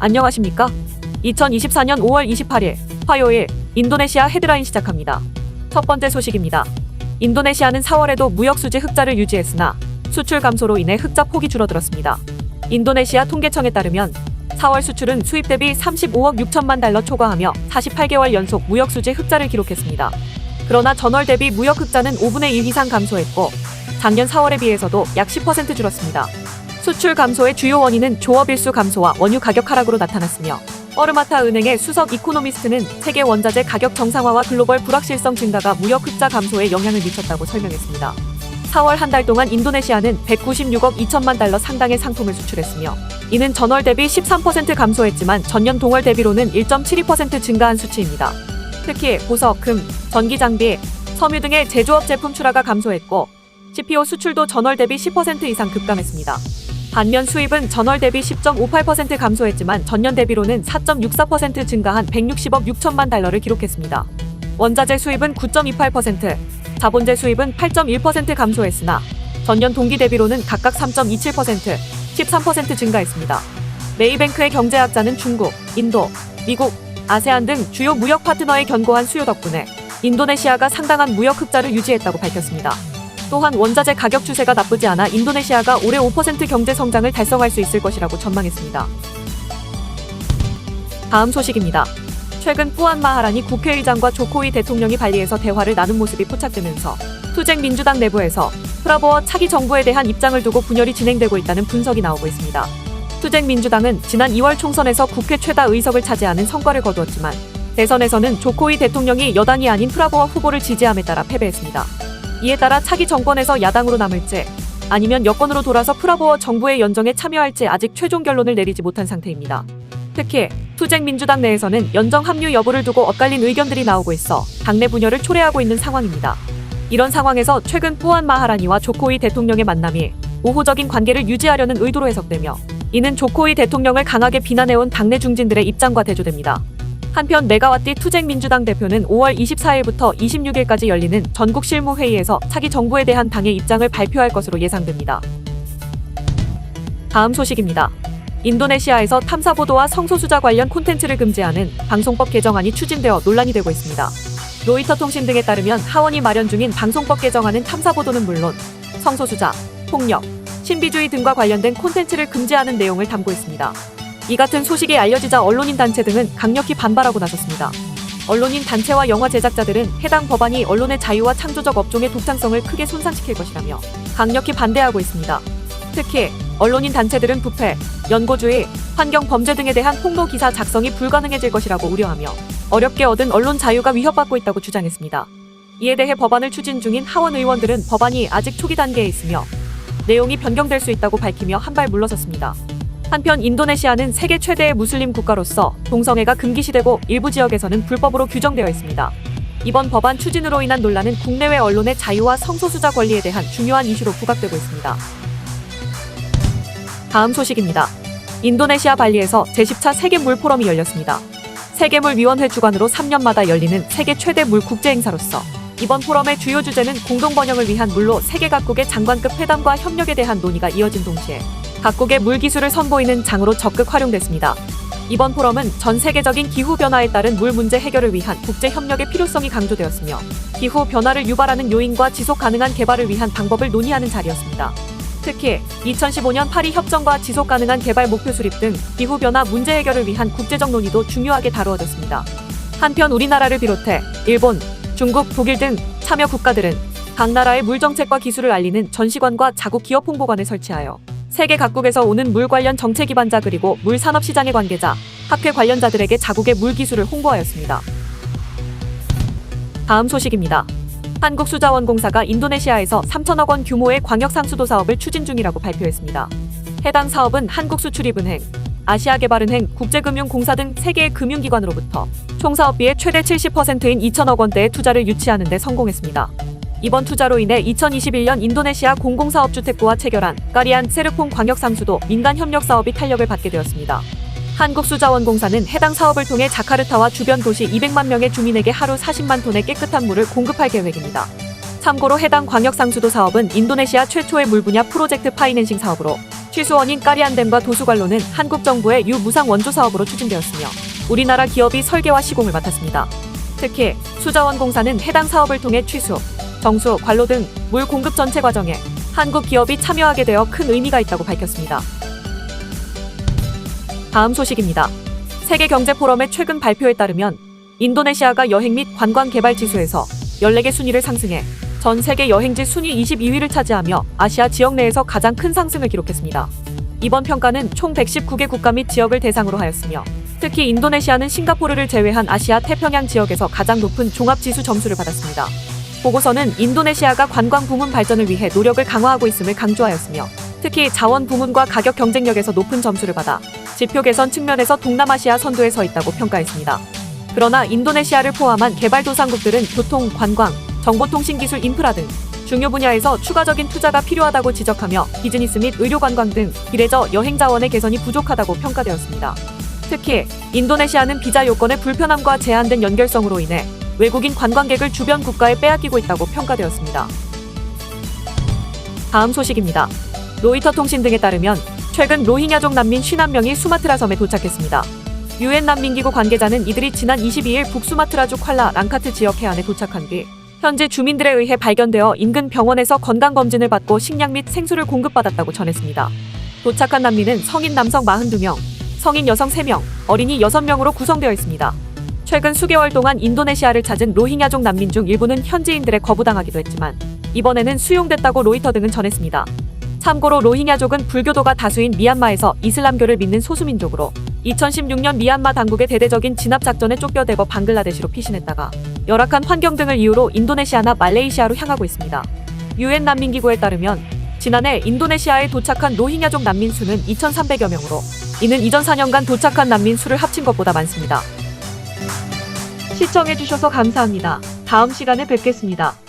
안녕하십니까? 2024년 5월 28일 화요일 인도네시아 헤드라인 시작합니다. 첫 번째 소식입니다. 인도네시아는 4월에도 무역 수지 흑자를 유지했으나 수출 감소로 인해 흑자 폭이 줄어들었습니다. 인도네시아 통계청에 따르면 4월 수출은 수입 대비 35억 6천만 달러 초과하며 48개월 연속 무역 수지 흑자를 기록했습니다. 그러나 전월 대비 무역 흑자는 5분의 1 이상 감소했고 작년 4월에 비해서도 약 10% 줄었습니다. 수출 감소의 주요 원인은 조업 일수 감소와 원유 가격 하락으로 나타났으며 어르마타 은행의 수석 이코노미스트는 세계 원자재 가격 정상화와 글로벌 불확실성 증가가 무역 흑자 감소에 영향을 미쳤다고 설명했습니다. 4월 한 달 동안 인도네시아는 196억 2천만 달러 상당의 상품을 수출했으며 이는 전월 대비 13% 감소했지만 전년 동월 대비로는 1.72% 증가한 수치입니다. 특히 보석, 금, 전기 장비, 섬유 등의 제조업 제품 출하가 감소했고 CPO 수출도 전월 대비 10% 이상 급감했습니다. 반면 수입은 전월 대비 10.58% 감소했지만 전년 대비로는 4.64% 증가한 160억 6천만 달러를 기록했습니다. 원자재 수입은 9.28%, 자본재 수입은 8.1% 감소했으나 전년 동기 대비로는 각각 3.27%, 13% 증가했습니다. 메이뱅크의 경제학자는 중국, 인도, 미국, 아세안 등 주요 무역 파트너의 견고한 수요 덕분에 인도네시아가 상당한 무역 흑자를 유지했다고 밝혔습니다. 또한 원자재 가격 추세가 나쁘지 않아 인도네시아가 올해 5% 경제 성장을 달성할 수 있을 것이라고 전망했습니다. 다음 소식입니다. 최근 뿌안 마하라니 국회의장과 조코위 대통령이 발리에서 대화를 나눈 모습이 포착되면서 투쟁 민주당 내부에서 프라보어 차기 정부에 대한 입장을 두고 분열이 진행되고 있다는 분석이 나오고 있습니다. 투쟁 민주당은 지난 2월 총선에서 국회 최다 의석을 차지하는 성과를 거두었지만 대선에서는 조코위 대통령이 여당이 아닌 프라보어 후보를 지지함에 따라 패배했습니다. 이에 따라 차기 정권에서 야당으로 남을지 아니면 여권으로 돌아서 프라보어 정부의 연정에 참여할지 아직 최종 결론을 내리지 못한 상태입니다. 특히 투쟁 민주당 내에서는 연정 합류 여부를 두고 엇갈린 의견들이 나오고 있어 당내 분열을 초래하고 있는 상황입니다. 이런 상황에서 최근 뿌안 마하라니와 조코위 대통령의 만남이 우호적인 관계를 유지하려는 의도로 해석되며 이는 조코위 대통령을 강하게 비난해온 당내 중진들의 입장과 대조됩니다. 한편 메가와띠 투쟁 민주당 대표는 5월 24일부터 26일까지 열리는 전국 실무회의에서 차기 정부에 대한 당의 입장을 발표할 것으로 예상됩니다. 다음 소식입니다. 인도네시아에서 탐사보도와 성소수자 관련 콘텐츠를 금지하는 방송법 개정안이 추진되어 논란이 되고 있습니다. 로이터 통신 등에 따르면 하원이 마련 중인 방송법 개정안은 탐사보도는 물론 성소수자, 폭력, 신비주의 등과 관련된 콘텐츠를 금지하는 내용을 담고 있습니다. 이 같은 소식이 알려지자 언론인 단체 등은 강력히 반발하고 나섰습니다. 언론인 단체와 영화 제작자들은 해당 법안이 언론의 자유와 창조적 업종의 독창성을 크게 손상시킬 것이라며 강력히 반대하고 있습니다. 특히 언론인 단체들은 부패, 연고주의, 환경 범죄 등에 대한 폭로 기사 작성이 불가능해질 것이라고 우려하며 어렵게 얻은 언론 자유가 위협받고 있다고 주장했습니다. 이에 대해 법안을 추진 중인 하원 의원들은 법안이 아직 초기 단계에 있으며 내용이 변경될 수 있다고 밝히며 한발 물러섰습니다. 한편 인도네시아는 세계 최대의 무슬림 국가로서 동성애가 금기시되고 일부 지역에서는 불법으로 규정되어 있습니다. 이번 법안 추진으로 인한 논란은 국내외 언론의 자유와 성소수자 권리에 대한 중요한 이슈로 부각되고 있습니다. 다음 소식입니다. 인도네시아 발리에서 제10차 세계물 포럼이 열렸습니다. 세계물위원회 주관으로 3년마다 열리는 세계 최대 물 국제 행사로서 이번 포럼의 주요 주제는 공동 번영을 위한 물로 세계 각국의 장관급 회담과 협력에 대한 논의가 이어진 동시에 각국의 물 기술을 선보이는 장으로 적극 활용됐습니다. 이번 포럼은 전 세계적인 기후변화에 따른 물 문제 해결을 위한 국제 협력의 필요성이 강조되었으며 기후변화를 유발하는 요인과 지속 가능한 개발을 위한 방법을 논의하는 자리였습니다. 특히 2015년 파리 협정과 지속 가능한 개발 목표 수립 등 기후변화 문제 해결을 위한 국제적 논의도 중요하게 다루어졌습니다. 한편 우리나라를 비롯해 일본, 중국, 독일 등 참여 국가들은 각 나라의 물 정책과 기술을 알리는 전시관과 자국 기업 홍보관을 설치하여 세계 각국에서 오는 물 관련 정책 기반자 그리고 물 산업 시장의 관계자, 학회 관련자들에게 자국의 물 기술을 홍보하였습니다. 다음 소식입니다. 한국수자원공사가 인도네시아에서 3천억 원 규모의 광역상수도 사업을 추진 중이라고 발표했습니다. 해당 사업은 한국수출입은행, 아시아개발은행, 국제금융공사 등 3개의 금융기관으로부터 총 사업비의 최대 70%인 2천억 원대의 투자를 유치하는 데 성공했습니다. 이번 투자로 인해 2021년 인도네시아 공공사업주택부와 체결한 까리안 세르퐁 광역상수도 민간협력사업이 탄력을 받게 되었습니다. 한국수자원공사는 해당 사업을 통해 자카르타와 주변 도시 200만 명의 주민에게 하루 40만 톤의 깨끗한 물을 공급할 계획입니다. 참고로 해당 광역상수도 사업은 인도네시아 최초의 물 분야 프로젝트 파이낸싱 사업으로 취수원인 까리안댐과 도수관로는 한국 정부의 유무상 원조 사업으로 추진되었으며 우리나라 기업이 설계와 시공을 맡았습니다. 특히 수자원공사는 해당 사업을 통해 취수, 정수, 관로 등 물 공급 전체 과정에 한국 기업이 참여하게 되어 큰 의미가 있다고 밝혔습니다. 다음 소식입니다. 세계경제포럼의 최근 발표에 따르면 인도네시아가 여행 및 관광 개발 지수에서 14개 순위를 상승해 전 세계 여행지 순위 22위를 차지하며 아시아 지역 내에서 가장 큰 상승을 기록했습니다. 이번 평가는 총 119개 국가 및 지역을 대상으로 하였으며 특히 인도네시아는 싱가포르를 제외한 아시아 태평양 지역에서 가장 높은 종합지수 점수를 받았습니다. 보고서는 인도네시아가 관광 부문 발전을 위해 노력을 강화하고 있음을 강조하였으며 특히 자원 부문과 가격 경쟁력에서 높은 점수를 받아 지표 개선 측면에서 동남아시아 선두에 서 있다고 평가했습니다. 그러나 인도네시아를 포함한 개발도상국들은 교통, 관광, 정보통신기술 인프라 등 중요 분야에서 추가적인 투자가 필요하다고 지적하며 비즈니스 및 의료관광 등 비례저 여행 자원의 개선이 부족하다고 평가되었습니다. 특히 인도네시아는 비자 요건의 불편함과 제한된 연결성으로 인해 외국인 관광객을 주변 국가에 빼앗기고 있다고 평가되었습니다. 다음 소식입니다. 로이터 통신 등에 따르면 최근 로힝야족 난민 50명이 수마트라 섬에 도착했습니다. UN 난민기구 관계자는 이들이 지난 22일 북수마트라주 콸라 랑카트 지역 해안에 도착한 뒤 현지 주민들에 의해 발견되어 인근 병원에서 건강검진을 받고 식량 및 생수를 공급받았다고 전했습니다. 도착한 난민은 성인 남성 42명, 성인 여성 3명, 어린이 6명으로 구성되어 있습니다. 최근 수개월 동안 인도네시아를 찾은 로힝야족 난민 중 일부는 현지인들에 거부당하기도 했지만 이번에는 수용됐다고 로이터 등은 전했습니다. 참고로 로힝야족은 불교도가 다수인 미얀마에서 이슬람교를 믿는 소수민족으로 2016년 미얀마 당국의 대대적인 진압작전에 쫓겨대고 방글라데시로 피신했다가 열악한 환경 등을 이유로 인도네시아나 말레이시아로 향하고 있습니다. UN 난민기구에 따르면 지난해 인도네시아에 도착한 로힝야족 난민 수는 2,300여 명으로 이는 이전 4년간 도착한 난민 수를 합친 것보다 많습니다. 시청해주셔서 감사합니다. 다음 시간에 뵙겠습니다.